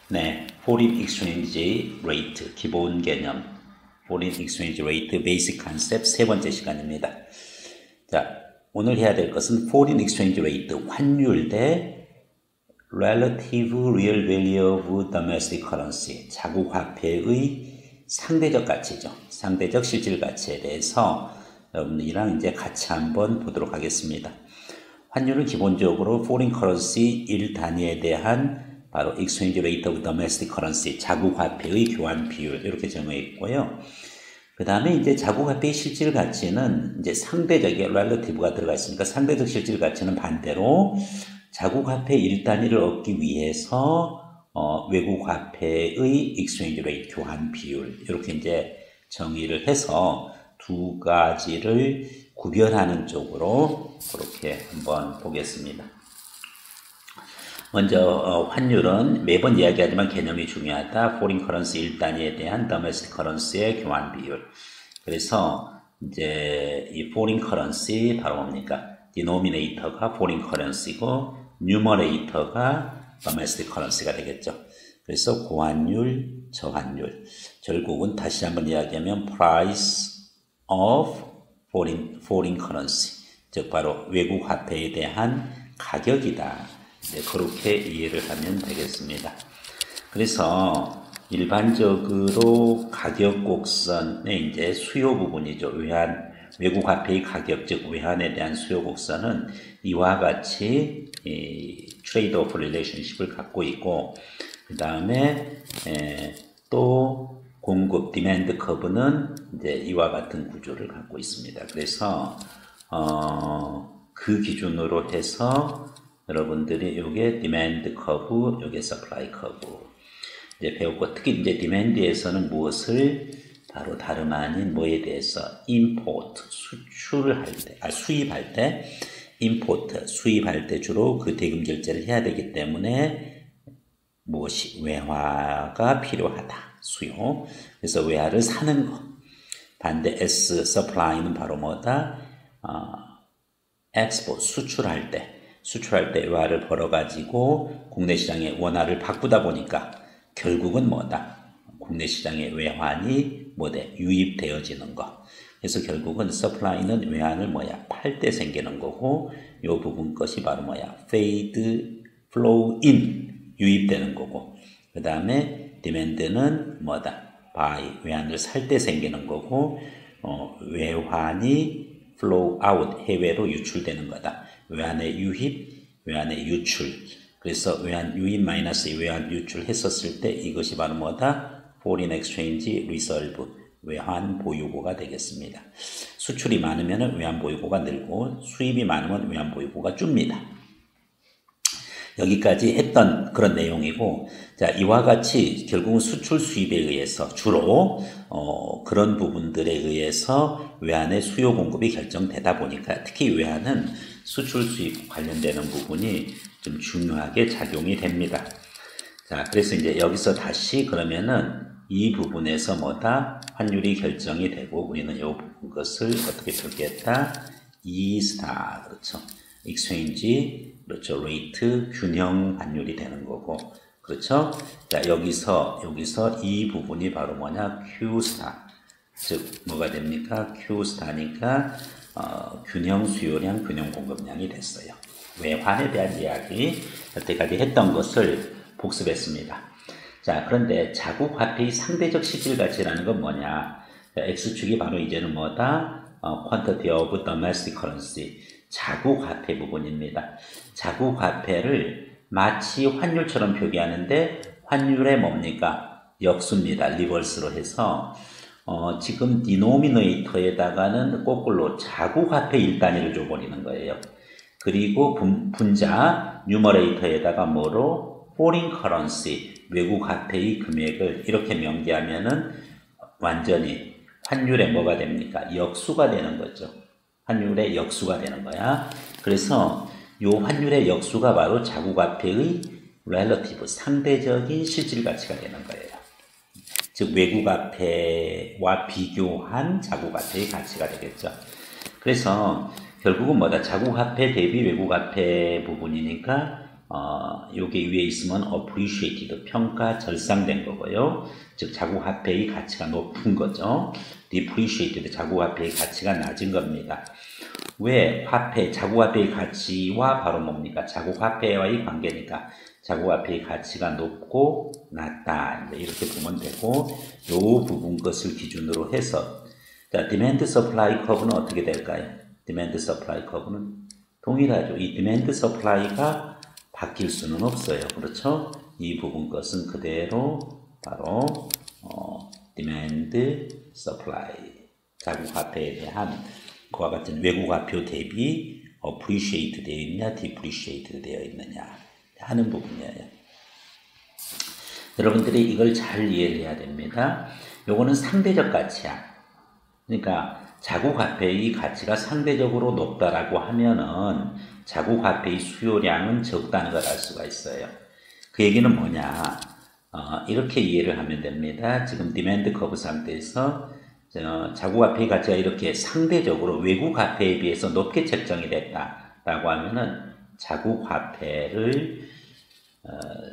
네, Foreign Exchange Rate 기본 개념, Foreign Exchange Rate Basic Concept 세 번째 시간입니다. 자, 오늘 해야 될 것은 Foreign Exchange Rate, 환율 대 Relative Real Value of Domestic Currency, 자국 화폐의 상대적 가치죠. 상대적 실질 가치에 대해서 여러분들이랑 이제 같이 한번 보도록 하겠습니다. 환율은 기본적으로 Foreign Currency 1단위에 대한 바로 Exchange Rate of Domestic Currency, 자국 화폐의 교환 비율 이렇게 정해 있고요. 그 다음에 이제 자국 화폐의 실질 가치는 이제 상대적인 relative가 들어가 있으니까 상대적 실질 가치는 반대로 자국 화폐 1단위를 얻기 위해서 외국 화폐의 Exchange Rate 교환 비율 이렇게 이제 정의를 해서 두 가지를 구별하는 쪽으로 그렇게 한번 보겠습니다. 먼저 환율은 매번 이야기하지만 개념이 중요하다. Foreign Currency 1단위에 대한 Domestic Currency의 교환 비율. 그래서 이제 이 Foreign Currency 바로 뭡니까? Denominator가 Foreign Currency고 Numerator가 Domestic Currency가 되겠죠. 그래서 고환율, 저환율. 결국은 다시 한번 이야기하면 Price of Foreign Currency. 즉 바로 외국 화폐에 대한 가격이다. 네, 그렇게 이해를 하면 되겠습니다. 그래서 일반적으로 가격 곡선의 이제 수요 부분이죠. 외국 화폐의 가격, 즉 외환에 대한 수요 곡선은 이와 같이 트레이드 오프 릴레이션십을 갖고 있고, 그 다음에 또 공급 디맨드 커브는 이제 이와 같은 구조를 갖고 있습니다. 그래서 그 기준으로 해서 여러분들이 요게 디맨드 커브, 요게 서플라이 커브 이제 배웠고, 특히 이제 디맨드에서는 무엇을 바로 다름 아닌 뭐에 대해서 임포트, 수출을 할 때, 수입할 때, 임포트, 수입할 때 주로 그 대금 결제를 해야 되기 때문에 무엇이 외화가 필요하다. 수요. 그래서 외화를 사는 거. 반대 S 서플라이는 바로 뭐다? 엑스포트, 수출할 때 외화를 벌어가지고 국내 시장에 원화를 바꾸다 보니까 결국은 뭐다? 국내 시장에 외환이 뭐돼? 유입되어지는 거. 그래서 결국은 서플라이는 외환을 팔 때 생기는 거고, 요 부분 것이 바로 fade, flow in, 유입되는 거고, 그 다음에 디맨드는 buy, 외환을 살 때 생기는 거고, 외환이 flow out, 해외로 유출되는 거다. 외환의 유입, 외환의 유출. 그래서 외환 유입 마이너스 외환 유출 했었을 때 이것이 바로 Foreign Exchange Reserve, 외환 보유고가 되겠습니다. 수출이 많으면 외환 보유고가 늘고 수입이 많으면 외환 보유고가 줍니다. 여기까지 했던 그런 내용이고, 자, 이와 같이 결국은 수출 수입에 의해서 주로 그런 부분들에 의해서 외환의 수요 공급이 결정되다 보니까 특히 외환은 수출 수입 관련되는 부분이 좀 중요하게 작용이 됩니다. 자, 그래서 이제 여기서 다시 그러면은 이 부분에서 환율이 결정이 되고 우리는 이 부분 것을 어떻게 표기했다? E-star, 그렇죠. Exchange, 그렇죠. Rate, 균형 환율이 되는 거고, 그렇죠. 자, 여기서 이 부분이 바로 Q-star. 즉, 뭐가 됩니까? Q-star니까, 균형 수요량, 균형 공급량이 됐어요. 외환에 대한 이야기, 여태까지 했던 것을 복습했습니다. 자, 그런데 자국 화폐의 상대적 실질 가치라는 건 뭐냐? 자, X축이 바로 이제는 Quantity of Domestic Currency, 자국 화폐 부분입니다. 자국 화폐를 마치 환율처럼 표기하는데 환율의 뭡니까? 역수입니다. 리버스로 해서 지금 디노미네이터에다가는 거꾸로 자국 화폐 1단위를 줘버리는 거예요. 그리고 분자 뉴머레이터에다가 Foreign Currency, 외국 화폐의 금액을 이렇게 명기하면은 완전히 환율의 뭐가 됩니까? 역수가 되는 거죠. 환율의 역수가 되는 거야. 그래서 요 환율의 역수가 바로 자국 화폐의 relative, 상대적인 실질 가치가 되는 거예요. 즉 외국 화폐와 비교한 자국 화폐의 가치가 되겠죠. 그래서 결국은 자국 화폐 대비 외국 화폐 부분이니까 요게 위에 있으면 appreciated, 평가, 절상된 거고요. 즉, 자국 화폐의 가치가 높은 거죠. depreciated, 자국 화폐의 가치가 낮은 겁니다. 왜 자국 화폐의 가치와 바로 뭡니까? 자국 화폐와의 관계니까 자국 화폐의 가치가 높고 낮다. 이렇게 보면 되고, 요 부분 것을 기준으로 해서, 자, demand supply curve는 어떻게 될까요? demand supply curve는 동일하죠. 이 demand supply가 바뀔 수는 없어요. 그렇죠? 이 부분 것은 그대로 바로 demand supply, 자국 화폐에 대한 그와 같은 외국 화표 대비 appreciate 되어 있냐, depreciate 되어 있느냐 하는 부분이에요. 여러분들이 이걸 잘 이해를 해야 됩니다. 요거는 상대적 가치야. 그러니까 자국 화폐의 가치가 상대적으로 높다라고 하면은 자국 화폐의 수요량은 적다는 걸 알 수가 있어요. 그 얘기는 뭐냐? 이렇게 이해를 하면 됩니다. 지금 디맨드 커브 상태에서 자국 화폐의 가치가 이렇게 상대적으로 외국 화폐에 비해서 높게 책정이 됐다라고 하면은 자국 화폐를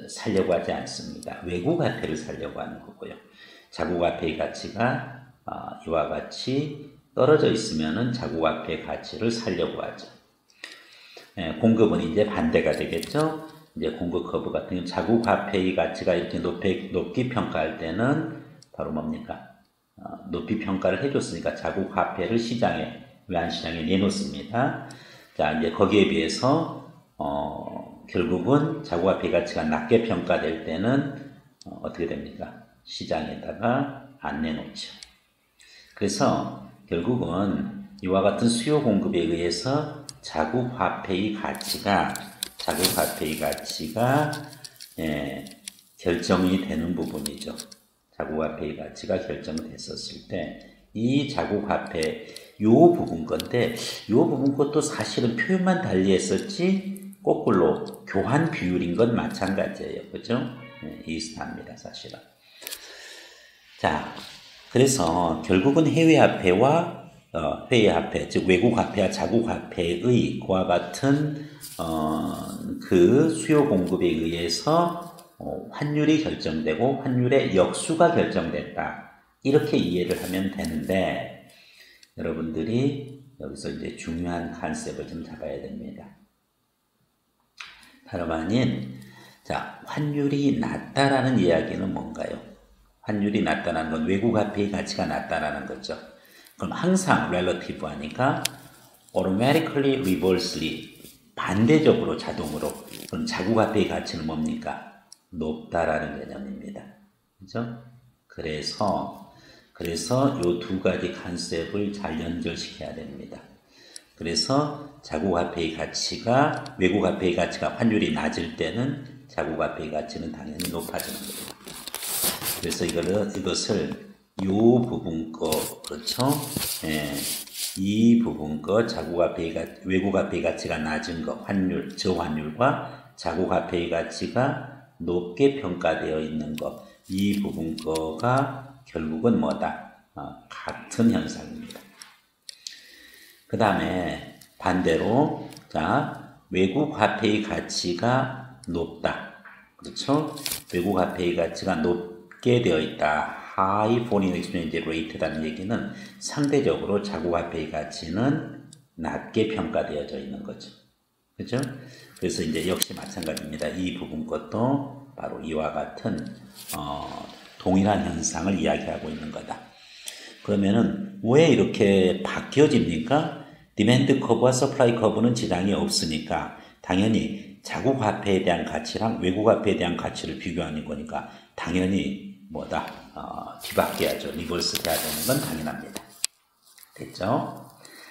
살려고 하지 않습니다. 외국 화폐를 살려고 하는 거고요. 자국 화폐의 가치가 이와 같이 떨어져 있으면은 자국 화폐의 가치를 살려고 하죠. 공급은 이제 반대가 되겠죠. 이제 공급 커브 같은 경우 자국 화폐의 가치가 이렇게 높게 평가할 때는 바로 뭡니까? 높이 평가를 해줬으니까 자국 화폐를 외환시장에 내놓습니다. 자, 이제 거기에 비해서 결국은 자국 화폐 가치가 낮게 평가될 때는 어떻게 됩니까? 시장에다가 안 내놓죠. 그래서 결국은 이와 같은 수요 공급에 의해서 자국 화폐의 가치가 결정이 되는 부분이죠. 자국 화폐의 가치가 결정됐었을 때 이 자국 화폐 요 부분 건데 요 부분 것도 사실은 표현만 달리했었지 거꾸로 교환 비율인 건 마찬가지예요. 그죠? 이해합니다, 사실은. 자, 그래서 결국은 해외화폐와 회의화폐, 즉 외국화폐와 자국화폐의 그와 같은 그 수요 공급에 의해서 환율이 결정되고 환율의 역수가 결정됐다. 이렇게 이해를 하면 되는데 여러분들이 여기서 이제 중요한 컨셉을 좀 잡아야 됩니다. 다름 아닌 자, 환율이 낮다라는 이야기는 뭔가요? 환율이 낮다는 건 외국 화폐의 가치가 낮다라는 거죠. 그럼 항상 relative 하니까 automatically reversely 반대적으로 자동으로 그럼 자국 화폐의 가치는 뭡니까? 높다라는 개념입니다. 그죠? 그래서 요 두 가지 컨셉을 잘 연결시켜야 됩니다. 그래서 자국 화폐의 가치가 외국 화폐의 가치가 환율이 낮을 때는 자국 화폐의 가치는 당연히 높아지는 겁니다. 그래서 이것을 요 부분 거 그렇죠? 이 부분 거 외국 화폐의 가치가 낮은 거 저환율과 자국 화폐의 가치가 높게 평가되어 있는 거 이 부분 거가 결국은 뭐다? 같은 현상입니다. 그 다음에 반대로 자 외국 화폐의 가치가 높다. 그렇죠? 외국 화폐의 가치가 높게 되어 있다. High Foreign Exchange Rate라는 얘기는 상대적으로 자국 화폐의 가치는 낮게 평가되어져 있는 거죠. 그렇죠? 그래서 이제 역시 마찬가지입니다. 이 부분 것도 바로 이와 같은 동일한 현상을 이야기하고 있는 거다. 그러면은 왜 이렇게 바뀌어집니까? 디맨드 커브와 서플라이 커브는 지장이 없으니까 당연히 자국 화폐에 대한 가치랑 외국 화폐에 대한 가치를 비교하는 거니까 당연히 뒤바뀌어야죠. 리버스 돼야 되는 건 당연합니다. 됐죠?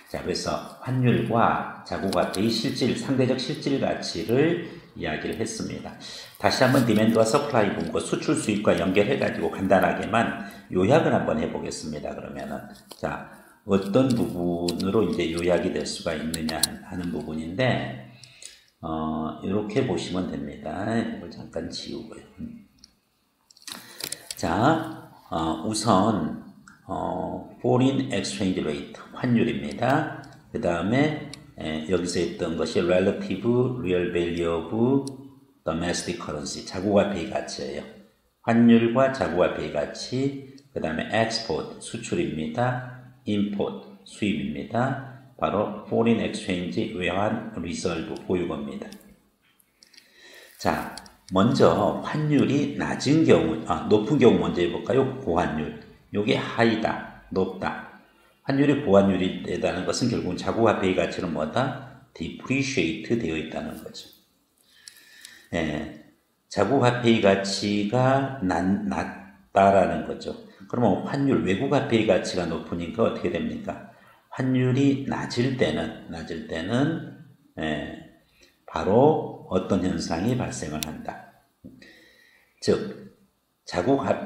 자, 그래서 환율과 자국 화폐의 상대적 실질 가치를 이야기를 했습니다. 다시 한번 디맨드와 서플라이 분과 수출 수입과 연결해가지고 간단하게만 요약을 한번 해보겠습니다. 그러면은, 자, 어떤 부분으로 이제 요약이 될 수가 있느냐 하는 부분인데, 이렇게 보시면 됩니다. 이걸 잠깐 지우고요. 자, 우선, Foreign Exchange Rate, 환율입니다. 그 다음에 여기서 했던 것이 Relative Real Value of domestic currency, 자국화폐의 가치예요. 환율과 자국화폐의 가치, 그 다음에 export, 수출입니다. import, 수입입니다. 바로 foreign exchange, 외환 리저브, 보유고입니다. 자, 먼저 환율이 낮은 경우, 높은 경우 먼저 해볼까요? 고환율. 요게 하이다, 높다. 환율이 고환율이 되다는 것은 결국은 자국화폐의 가치는 뭐다? depreciate 되어 있다는 거죠. 예, 자국화폐의 가치가 낮다라는 거죠. 그러면 환율, 외국화폐의 가치가 높으니까 어떻게 됩니까? 환율이 낮을 때는 바로 어떤 현상이 발생을 한다. 즉,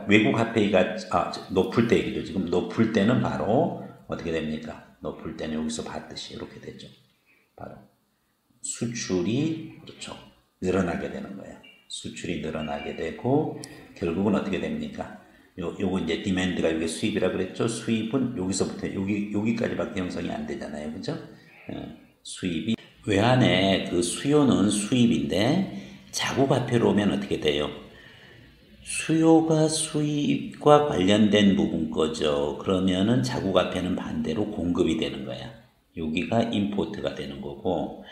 외국화폐의 가치, 높을 때 얘기죠. 지금 높을 때는 바로 어떻게 됩니까? 높을 때는 여기서 봤듯이 이렇게 되죠. 바로 수출이, 그렇죠, 늘어나게 되는 거예요. 수출이 늘어나게 되고, 결국은 어떻게 됩니까? 요거 이제 디맨드가 여기 수입이라 그랬죠. 수입은 여기서부터 여기까지밖에 형성이 안 되잖아요. 그죠? 수입이 외환의 그 수요는 수입인데 자국화폐로 오면 어떻게 돼요? 수요가 수입과 관련된 부분 거죠. 그러면은 자국화폐는 반대로 공급이 되는 거야. 여기가 임포트가 되는 거고,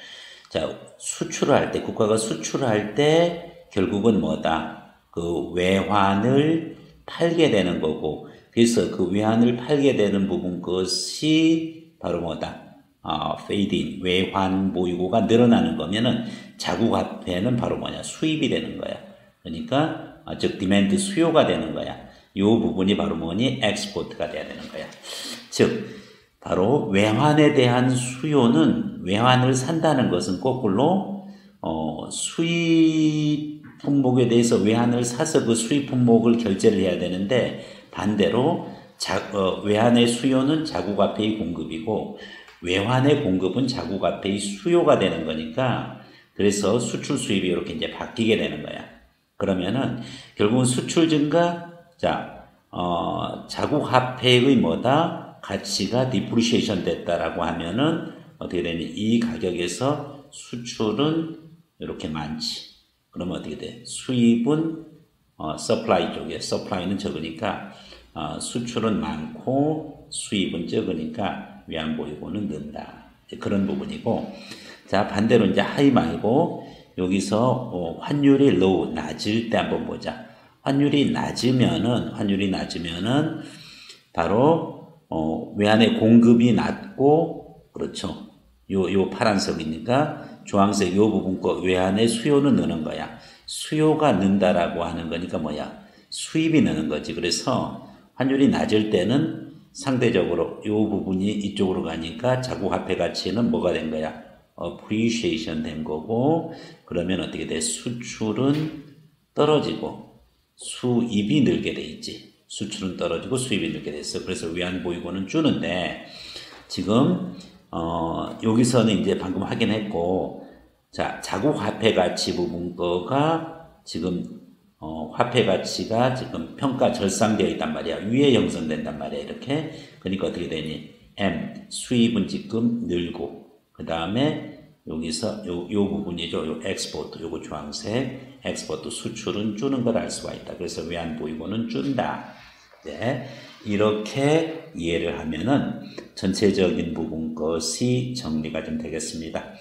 자, 수출을 할 때, 국가가 수출할 때 결국은 뭐다? 그 외환을 팔게 되는 거고, 그래서 그 외환을 팔게 되는 부분 것이 바로 뭐다? 페이드인, 외환 보유고가 늘어나는 거면은 자국화폐는 바로 뭐냐? 수입이 되는 거야. 그러니까 즉 디맨드 수요가 되는 거야. 이 부분이 바로 뭐니? 엑스포트가 돼야 되는 거야. 즉 바로 외환에 대한 수요는, 외환을 산다는 것은 거꾸로 수입 품목에 대해서 외환을 사서 그 수입 품목을 결제를 해야 되는데, 반대로 외환의 수요는 자국화폐의 공급이고 외환의 공급은 자국화폐의 수요가 되는 거니까, 그래서 수출 수입이 이렇게 이제 바뀌게 되는 거야. 그러면은 결국은 수출 증가, 자국화폐의 뭐다? 가치가 디프리시에이션 됐다라고 하면은 어떻게 되니? 이 가격에서 수출은 이렇게 많지. 그러면 어떻게 돼? 수입은 서플라이 쪽에, 서플라이는 적으니까 수출은 많고 수입은 적으니까 외환 보유고는 는다. 그런 부분이고, 자, 반대로 이제 하이 말고 여기서 환율이 low, 낮을 때 한번 보자. 환율이 낮으면은 바로 외환의 공급이 낮고, 그렇죠. 요 파란색이니까 주황색 요 부분 거 외환의 수요는 느는 거야. 수요가 는다라고 하는 거니까 뭐야? 수입이 느는 거지. 그래서 환율이 낮을 때는 상대적으로 요 부분이 이쪽으로 가니까 자국화폐 가치는 뭐가 된 거야? appreciation 된 거고, 그러면 어떻게 돼? 수출은 떨어지고 수입이 늘게 돼 있지. 수출은 떨어지고 수입이 늘게 됐어. 그래서 외환 보유고는 주는데, 지금 여기서는 이제 방금 확인했고, 자, 자국화폐 가치 부분 거가 지금 화폐 가치가 지금 평가 절상되어 있단 말이야. 위에 형성된단 말이야. 이렇게. 그러니까 어떻게 되니? M, 수입은 지금 늘고, 그 다음에 여기서 요 부분이죠. 요 엑스포트, 요거 주황색, 엑스포트 수출은 주는 걸 알 수가 있다. 그래서 외환 보유고는 준다. 네, 이렇게 이해를 하면은 전체적인 부분 것이 정리가 좀 되겠습니다.